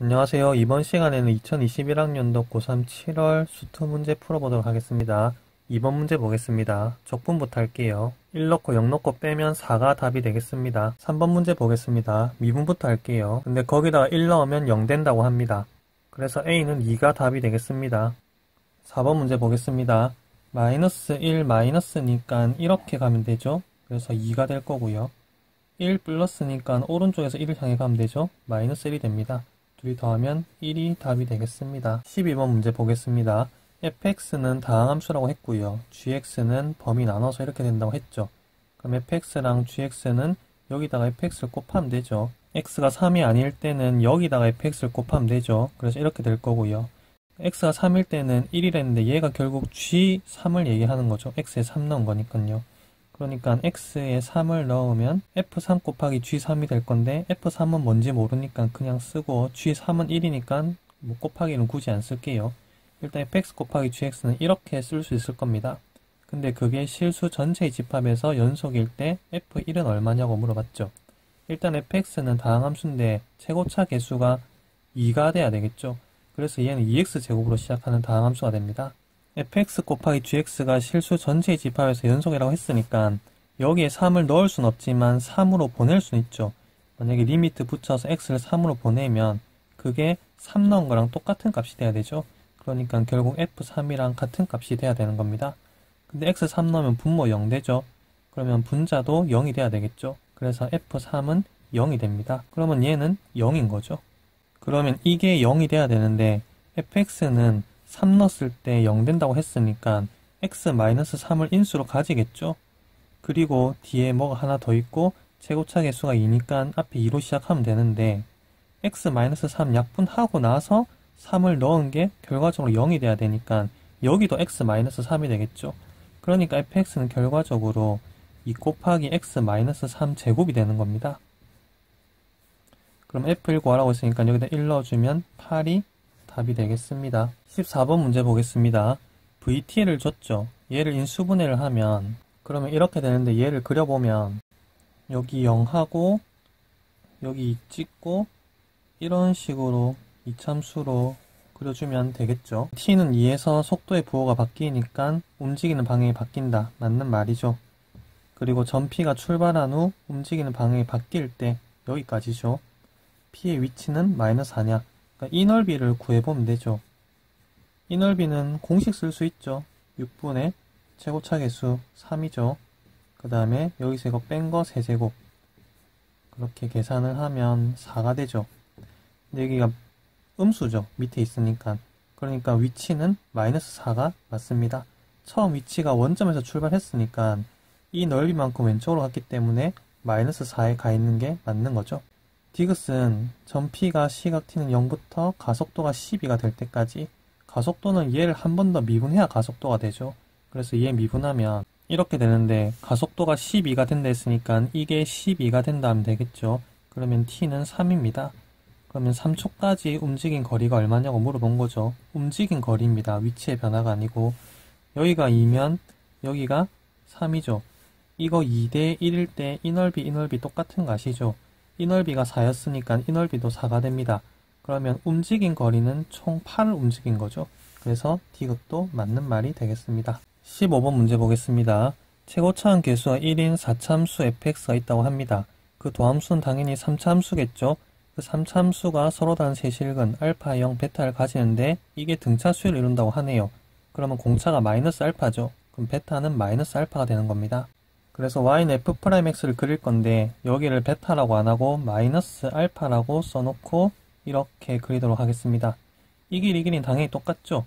안녕하세요. 이번 시간에는 2021학년도 고3 7월 수투 문제 풀어보도록 하겠습니다. 2번 문제 보겠습니다. 적분부터 할게요. 1 넣고 0 넣고 빼면 4가 답이 되겠습니다. 3번 문제 보겠습니다. 미분부터 할게요. 근데 거기다가 1 넣으면 0 된다고 합니다. 그래서 A는 2가 답이 되겠습니다. 4번 문제 보겠습니다. 마이너스 1 마이너스니까 이렇게 가면 되죠. 그래서 2가 될 거고요. 1 플러스니까 오른쪽에서 1을 향해 가면 되죠. 마이너스 1이 됩니다. 둘이 더하면 1이 답이 되겠습니다. 12번 문제 보겠습니다. fx는 다항함수라고 했고요. gx는 범위 나눠서 이렇게 된다고 했죠. 그럼 fx랑 gx는 여기다가 fx를 곱하면 되죠. x가 3이 아닐 때는 여기다가 fx를 곱하면 되죠. 그래서 이렇게 될 거고요. x가 3일 때는 1이랬는데 얘가 결국 g3을 얘기하는 거죠. x에 3 넣은 거니까요. 그러니까 x에 3을 넣으면 f3 곱하기 g3이 될 건데 f3은 뭔지 모르니까 그냥 쓰고 g3은 1이니까 뭐 곱하기는 굳이 안 쓸게요. 일단 fx 곱하기 gx는 이렇게 쓸 수 있을 겁니다. 근데 그게 실수 전체의 집합에서 연속일 때 f1은 얼마냐고 물어봤죠. 일단 fx는 다항함수인데 최고차 개수가 2가 돼야 되겠죠. 그래서 얘는 2x제곱으로 시작하는 다항함수가 됩니다. fx 곱하기 gx가 실수 전체의 집합에서 연속이라고 했으니까 여기에 3을 넣을 순 없지만 3으로 보낼 순 있죠. 만약에 리미트 붙여서 x를 3으로 보내면 그게 3 넣은 거랑 똑같은 값이 돼야 되죠. 그러니까 결국 f3이랑 같은 값이 돼야 되는 겁니다. 근데 x3 넣으면 분모 0 되죠. 그러면 분자도 0이 돼야 되겠죠. 그래서 f3은 0이 됩니다. 그러면 얘는 0인 거죠. 그러면 이게 0이 돼야 되는데 fx는 3 넣었을 때 0 된다고 했으니까 x-3을 인수로 가지겠죠. 그리고 뒤에 뭐가 하나 더 있고 최고차 개수가 2니까 앞에 2로 시작하면 되는데 x-3 약분하고 나서 3을 넣은 게 결과적으로 0이 돼야 되니까 여기도 x-3이 되겠죠. 그러니까 fx는 결과적으로 2 곱하기 x-3 제곱이 되는 겁니다. 그럼 f1 구하라고 했으니까 여기다 1 넣어주면 8이 답이 되겠습니다. 14번 문제 보겠습니다. VT를 줬죠. 얘를 인수분해를 하면 그러면 이렇게 되는데 얘를 그려보면 여기 0하고 여기 2 찍고 이런 식으로 이참수로 그려주면 되겠죠. t는 2에서 속도의 부호가 바뀌니까 움직이는 방향이 바뀐다. 맞는 말이죠. 그리고 전 p가 출발한 후 움직이는 방향이 바뀔 때 여기까지죠. p의 위치는 마이너스 4냐. 그러니까 이 넓이를 구해보면 되죠. 이 넓이는 공식 쓸 수 있죠. 6분의 최고차 개수 3이죠. 그 다음에 여기서 이거 뺀 거 세제곱. 그렇게 계산을 하면 4가 되죠. 근데 여기가 음수죠. 밑에 있으니까. 그러니까 위치는 마이너스 4가 맞습니다. 처음 위치가 원점에서 출발했으니까 이 넓이만큼 왼쪽으로 갔기 때문에 마이너스 4에 가 있는 게 맞는 거죠. 디귿은 전 P가 시각 T는 0부터 가속도가 12가 될 때까지 가속도는 얘를 한 번 더 미분해야 가속도가 되죠. 그래서 얘 미분하면 이렇게 되는데 가속도가 12가 된다 했으니까 이게 12가 된다 하면 되겠죠. 그러면 T는 3입니다. 그러면 3초까지 움직인 거리가 얼마냐고 물어본 거죠. 움직인 거리입니다. 위치의 변화가 아니고 여기가 2면 여기가 3이죠. 이거 2대 1일 때 이 넓이 똑같은 거 아시죠? 이 넓이가 4였으니까 이 넓이도 4가 됩니다. 그러면 움직인 거리는 총 8을 움직인 거죠. 그래서 디귿도 맞는 말이 되겠습니다. 15번 문제 보겠습니다. 최고차항 개수가 1인 4차함수 fx가 있다고 합니다. 그 도함수는 당연히 3차함수겠죠. 그 3차함수가 서로 다른 세실근 알파 0, 베타를 가지는데 이게 등차수를 이룬다고 하네요. 그러면 공차가 마이너스 알파죠. 그럼 베타는 마이너스 알파가 되는 겁니다. 그래서 y는 f'x를 그릴 건데 여기를 베타라고 안하고 마이너스 알파라고 써놓고 이렇게 그리도록 하겠습니다. 이 길 이 길이 당연히 똑같죠.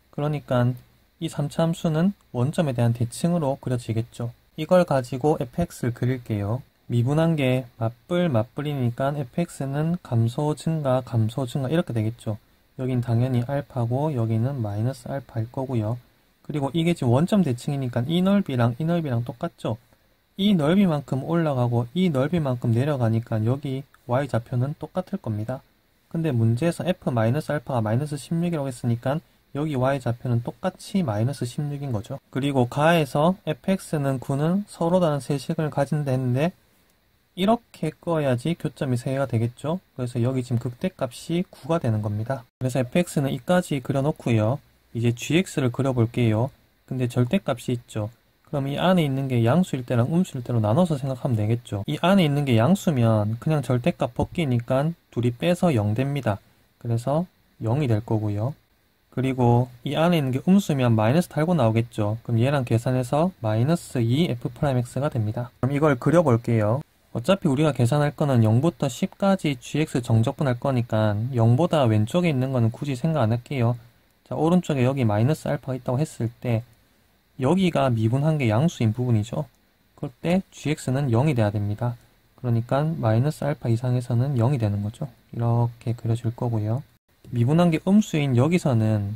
그러니까 이 3차 함수는 원점에 대한 대칭으로 그려지겠죠. 이걸 가지고 fx를 그릴게요. 미분한 게 맞불이니까 fx는 감소 증가 이렇게 되겠죠. 여긴 당연히 알파고 여기는 마이너스 알파일 거고요. 그리고 이게 지금 원점 대칭이니까 이 넓이랑 똑같죠. 이 넓이만큼 올라가고 이 넓이만큼 내려가니까 여기 y좌표는 똑같을 겁니다. 근데 문제에서 f-알파가 마이너스 16이라고 했으니까 여기 y좌표는 똑같이 마이너스 16인 거죠. 그리고 가에서 fx는 9는 서로 다른 세식을 가진다 했는데 이렇게 꺼야지 교점이 3개가 되겠죠. 그래서 여기 지금 극대값이 9가 되는 겁니다. 그래서 fx는 이까지 그려놓고요. 이제 gx를 그려볼게요. 근데 절대값이 있죠. 그럼 이 안에 있는 게 양수일 때랑 음수일 때로 나눠서 생각하면 되겠죠. 이 안에 있는 게 양수면 그냥 절대값 벗기니까 둘이 빼서 0 됩니다. 그래서 0이 될 거고요. 그리고 이 안에 있는 게 음수면 마이너스 달고 나오겠죠. 그럼 얘랑 계산해서 마이너스 2f'x가 됩니다. 그럼 이걸 그려볼게요. 어차피 우리가 계산할 거는 0부터 10까지 gx 정적분할 거니까 0보다 왼쪽에 있는 거는 굳이 생각 안 할게요. 자, 오른쪽에 여기 마이너스 알파가 있다고 했을 때 여기가 미분한 게 양수인 부분이죠. 그때 gx는 0이 돼야 됩니다. 그러니까 마이너스 알파 이상에서는 0이 되는 거죠. 이렇게 그려줄 거고요. 미분한 게 음수인 여기서는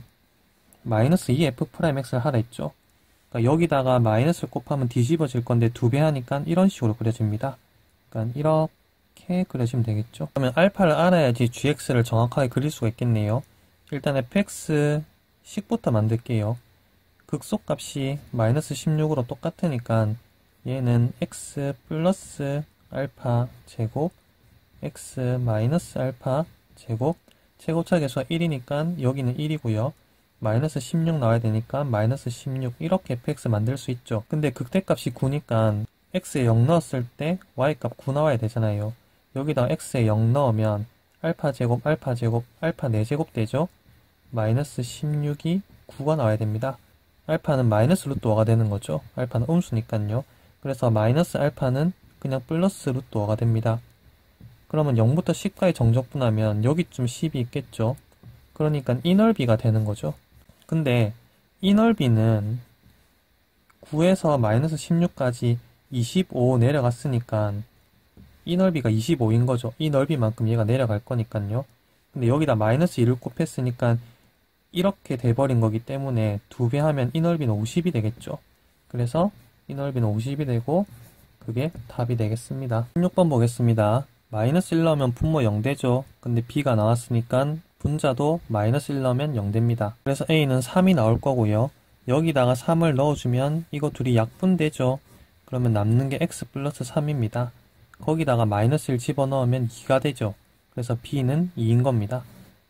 마이너스 2f'x를 하라 했죠. 그러니까 여기다가 마이너스를 곱하면 뒤집어질 건데 2배 하니까 이런 식으로 그려집니다. 그러니까 이렇게 그려지면 되겠죠. 그러면 알파를 알아야지 gx를 정확하게 그릴 수가 있겠네요. 일단 fx 식부터 만들게요. 극소값이 마이너스 16으로 똑같으니까 얘는 x 플러스 알파 제곱 x 마이너스 알파 제곱 최고차 계수가 1이니까 여기는 1이고요. 마이너스 16 나와야 되니까 마이너스 16 이렇게 fx 만들 수 있죠. 근데 극대값이 9니까 x에 0 넣었을 때 y값 9 나와야 되잖아요. 여기다 x에 0 넣으면 알파 제곱 알파 제곱 알파 4제곱 되죠. 마이너스 16이 9가 나와야 됩니다. 알파는 마이너스 루트 5가 되는 거죠. 알파는 음수니까요. 그래서 마이너스 알파는 그냥 플러스 루트 5가 됩니다. 그러면 0부터 10까지 정적분하면 여기쯤 10이 있겠죠. 그러니까 이 넓이가 되는 거죠. 근데 이 넓이는 9에서 마이너스 16까지 25 내려갔으니까 이 넓이가 25인 거죠. 이 넓이만큼 얘가 내려갈 거니까요. 근데 여기다 마이너스 2를 곱했으니까 이렇게 돼버린 거기 때문에 2배 하면 이 넓이는 50이 되겠죠. 그래서 이 넓이는 50이 되고 그게 답이 되겠습니다. 16번 보겠습니다. 마이너스 1 넣으면 분모 0 되죠. 근데 b가 나왔으니까 분자도 마이너스 1 넣으면 0 됩니다. 그래서 a는 3이 나올 거고요. 여기다가 3을 넣어주면 이거 둘이 약분되죠. 그러면 남는 게 x 플러스 3입니다. 거기다가 마이너스 1 집어넣으면 2가 되죠. 그래서 b는 2인 겁니다.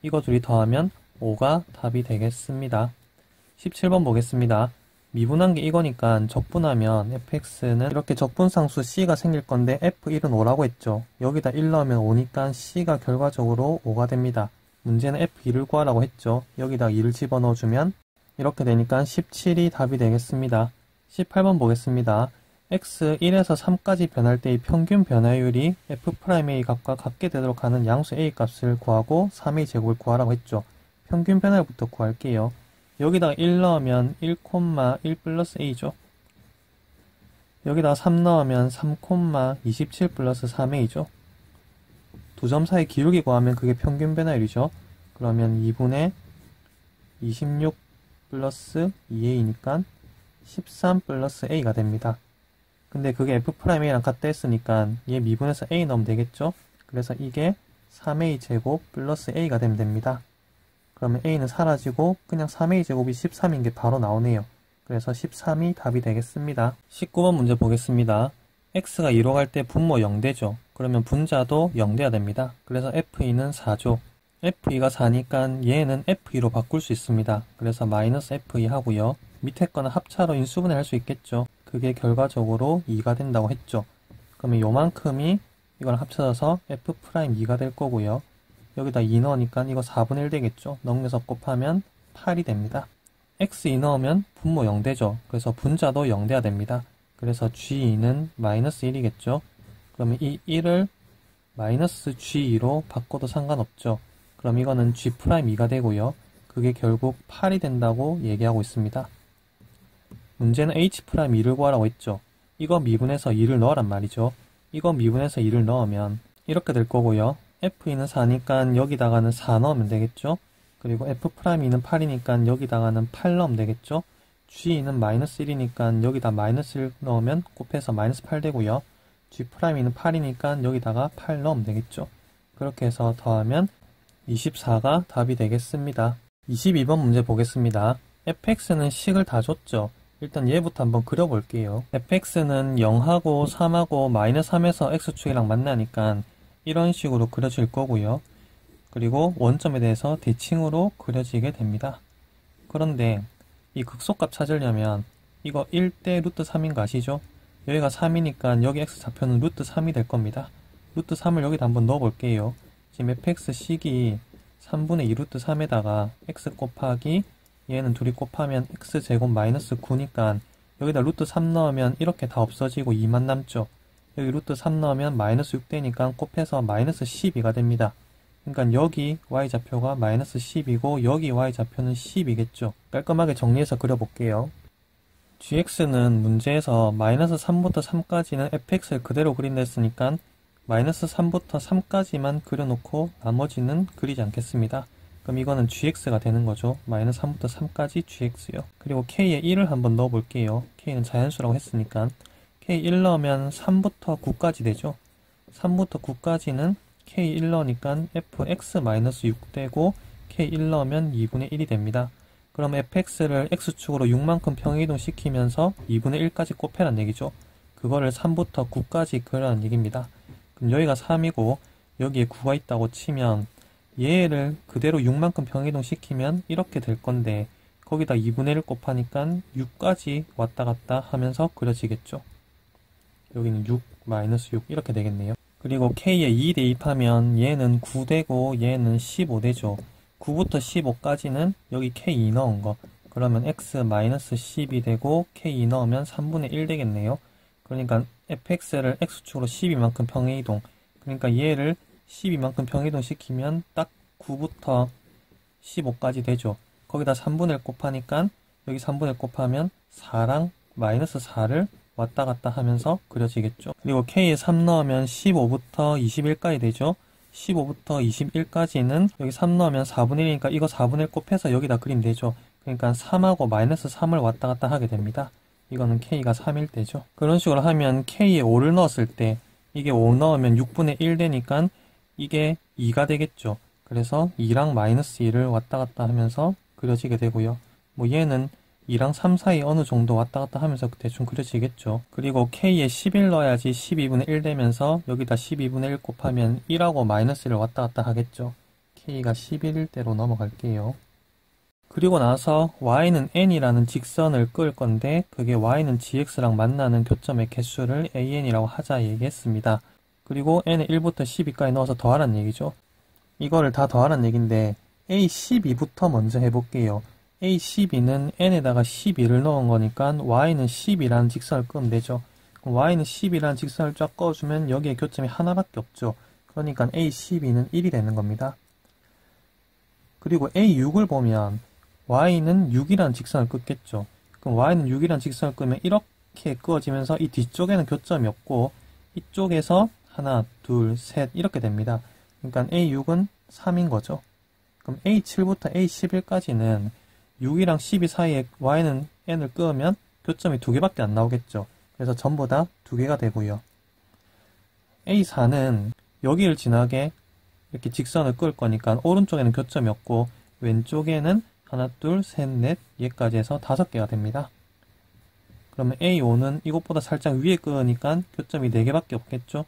이거 둘이 더하면 5가 답이 되겠습니다. 17번 보겠습니다. 미분한 게 이거니까 적분하면 fx는 이렇게 적분상수 c가 생길 건데 f1은 5라고 했죠. 여기다 1 넣으면 5니까 c가 결과적으로 5가 됩니다. 문제는 f2를 구하라고 했죠. 여기다 2를 집어넣어주면 이렇게 되니까 17이 답이 되겠습니다. 18번 보겠습니다. x 1에서 3까지 변할 때의 평균 변화율이 f'의 값과 같게 되도록 하는 양수 a 값을 구하고 3의 제곱을 구하라고 했죠. 평균 변화율부터 구할게요. 여기다가 1 넣으면 1,1 플러스 a죠. 여기다가 3 넣으면 3,27 플러스 3a죠. 두 점 사이 기울기 구하면 그게 평균 변화율이죠. 그러면 2분의 26 플러스 2a니까 13 플러스 a가 됩니다. 근데 그게 f'a랑 같다 했으니까 얘 미분해서 a 넣으면 되겠죠. 그래서 이게 3a 제곱 플러스 a가 되면 됩니다. 그러면 a는 사라지고 그냥 3a 제곱이 13인 게 바로 나오네요. 그래서 13이 답이 되겠습니다. 19번 문제 보겠습니다. x가 2로 갈 때 분모 0 되죠. 그러면 분자도 0 돼야 됩니다. 그래서 f2는 4죠. f2가 4니까 얘는 f2로 바꿀 수 있습니다. 그래서 마이너스 f2 하고요. 밑에 거는 합차로 인수분해 할 수 있겠죠. 그게 결과적으로 2가 된다고 했죠. 그러면 요만큼이 이걸 합쳐져서 f'2가 될 거고요. 여기다 2 넣으니까 이거 4분의 1 되겠죠. 넘겨서 곱하면 8이 됩니다. x2 넣으면 분모 0 되죠. 그래서 분자도 0 돼야 됩니다. 그래서 g2는 마이너스 1이겠죠. 그러면 이 1을 마이너스 g2로 바꿔도 상관없죠. 그럼 이거는 g'2가 되고요. 그게 결국 8이 된다고 얘기하고 있습니다. 문제는 h'2를 구하라고 했죠. 이거 미분해서 2를 넣으란 말이죠. 이거 미분해서 2를 넣으면 이렇게 될 거고요. f2는 4니까 여기다가는 4 넣으면 되겠죠. 그리고 f'2는 8이니까 여기다가는 8 넣으면 되겠죠. g는 마이너스 1이니까 여기다 마이너스 1 넣으면 곱해서 마이너스 8 되고요. g'는 8이니까 여기다가 8 넣으면 되겠죠. 그렇게 해서 더하면 24가 답이 되겠습니다. 22번 문제 보겠습니다. fx는 식을 다 줬죠. 일단 얘부터 한번 그려볼게요. fx는 0하고 3하고 마이너스 3에서 x축이랑 만나니까 이런 식으로 그려질 거고요. 그리고 원점에 대해서 대칭으로 그려지게 됩니다. 그런데 이 극소값 찾으려면 이거 1대 루트 3인 거 아시죠? 여기가 3이니까 여기 x좌표는 루트 3이 될 겁니다. 루트 3을 여기다 한번 넣어 볼게요. 지금 fx식이 3분의 2 루트 3에다가 x 곱하기 얘는 둘이 곱하면 x제곱 마이너스 9니까 여기다 루트 3 넣으면 이렇게 다 없어지고 2만 남죠. 여기 루트 3 넣으면 마이너스 6 되니까 곱해서 마이너스 12가 됩니다. 그러니까 여기 y좌표가 마이너스 10이고 여기 y좌표는 10이겠죠. 깔끔하게 정리해서 그려볼게요. gx는 문제에서 마이너스 3부터 3까지는 fx를 그대로 그린다 했으니까 마이너스 3부터 3까지만 그려놓고 나머지는 그리지 않겠습니다. 그럼 이거는 gx가 되는 거죠. 마이너스 3부터 3까지 gx요. 그리고 k에 1을 한번 넣어 볼게요. k는 자연수라고 했으니까 k 1 넣으면 3부터 9까지 되죠. 3부터 9까지는 k 1 넣으니까 fx-6 되고 k 1 넣으면 2분의 1이 됩니다. 그럼 fx를 x축으로 6만큼 평이동 시키면서 2분의 1까지 곱해란 얘기죠. 그거를 3부터 9까지 그려라는 얘기입니다. 그럼 여기가 3이고 여기에 9가 있다고 치면 얘를 그대로 6만큼 평이동 시키면 이렇게 될 건데 거기다 2분의 1 곱하니까 6까지 왔다 갔다 하면서 그려지겠죠. 여기는 6, 마이너스 6 이렇게 되겠네요. 그리고 k에 2 대입하면 얘는 9 되고 얘는 15 되죠. 9부터 15까지는 여기 k2 넣은 거. 그러면 x-12 되고 k2 넣으면 3분의 1 되겠네요. 그러니까 fx를 x축으로 12만큼 평이동. 그러니까 얘를 12만큼 평이동 시키면 딱 9부터 15까지 되죠. 거기다 3분의 1 곱하니까 여기 3분의 1 곱하면 4랑 마이너스 4를 왔다 갔다 하면서 그려지겠죠. 그리고 k에 3 넣으면 15부터 21까지 되죠. 15부터 21까지는 여기 3 넣으면 4분의 1이니까 이거 4분의 1 곱해서 여기다 그리면 되죠. 그러니까 3하고 마이너스 3을 왔다 갔다 하게 됩니다. 이거는 k가 3일 때죠. 그런 식으로 하면 k에 5를 넣었을 때 이게 5 넣으면 6분의 1 되니까 이게 2가 되겠죠. 그래서 2랑 마이너스 1을 왔다 갔다 하면서 그려지게 되고요. 뭐 얘는 2랑 3 사이 어느 정도 왔다 갔다 하면서 대충 그려지겠죠. 그리고 k에 11 넣어야지 12분의 1 되면서 여기다 12분의 1 곱하면 1하고 마이너스 1을 왔다 갔다 하겠죠. k가 11일 대로 넘어갈게요. 그리고 나서 y는 n이라는 직선을 그을 건데 그게 y는 gx랑 만나는 교점의 개수를 an이라고 하자 얘기했습니다. 그리고 n을 1부터 12까지 넣어서 더하라는 얘기죠. 이거를 다 더하라는 얘기인데 a12부터 먼저 해볼게요. a12는 n에다가 12를 넣은 거니까 y는 10이라는 직선을 끄면 되죠. 그럼 y는 10이라는 직선을 쫙 꺼주면 여기에 교점이 하나밖에 없죠. 그러니까 a12는 1이 되는 겁니다. 그리고 a6을 보면 y는 6이라는 직선을 끄겠죠. 그럼 y는 6이라는 직선을 끄면 이렇게 끄어지면서 이 뒤쪽에는 교점이 없고 이쪽에서 하나, 둘, 셋 이렇게 됩니다. 그러니까 a6은 3인 거죠. 그럼 a7부터 a11까지는 6이랑 12 사이에 y는 n을 끄으면 교점이 2개밖에 안 나오겠죠. 그래서 전부 다 2개가 되고요. a4는 여기를 지나게 이렇게 직선을 끌 거니까 오른쪽에는 교점이 없고 왼쪽에는 하나, 둘, 셋, 넷 얘까지 해서 5개가 됩니다. 그러면 a5는 이것보다 살짝 위에 끄으니까 교점이 4개밖에 없겠죠.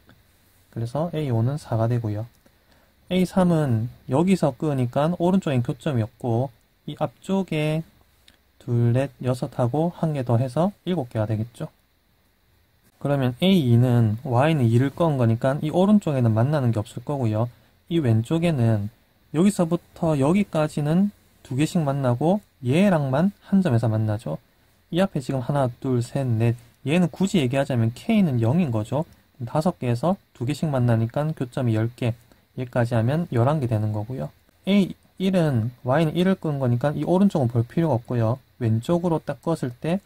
그래서 a5는 4가 되고요. a3은 여기서 끄으니까 오른쪽엔 교점이 없고 이 앞쪽에 둘, 넷, 6하고 한 개 더 해서 7개가 되겠죠. 그러면 a2는 y는 2를 끄은 거니까 이 오른쪽에는 만나는 게 없을 거고요. 이 왼쪽에는 여기서부터 여기까지는 2개씩 만나고 얘랑만 한 점에서 만나죠. 이 앞에 지금 하나, 둘, 셋, 넷 얘는 굳이 얘기하자면 k는 0인 거죠. 5개에서 2개씩 만나니까 교점이 10개 얘까지 하면 11개 되는 거고요. a1은 y는 1을 끄은 거니까 이 오른쪽은 볼 필요가 없고요. 왼쪽으로 딱 껐을 때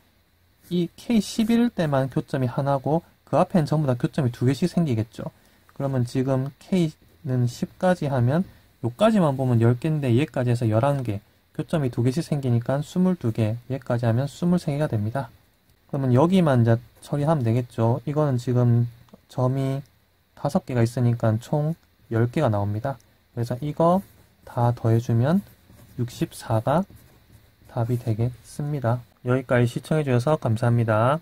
이 k11일 때만 교점이 하나고 그 앞에는 전부 다 교점이 2개씩 생기겠죠. 그러면 지금 k는 10까지 하면 요까지만 보면 10개인데 얘까지 해서 11개 교점이 2개씩 생기니까 22개 얘까지 하면 23개가 됩니다. 그러면 여기만 이제 처리하면 되겠죠. 이거는 지금 점이 5개가 있으니까 총 10개가 나옵니다. 그래서 이거 다 더해주면 64가 답이 되겠습니다. 여기까지 시청해주셔서 감사합니다.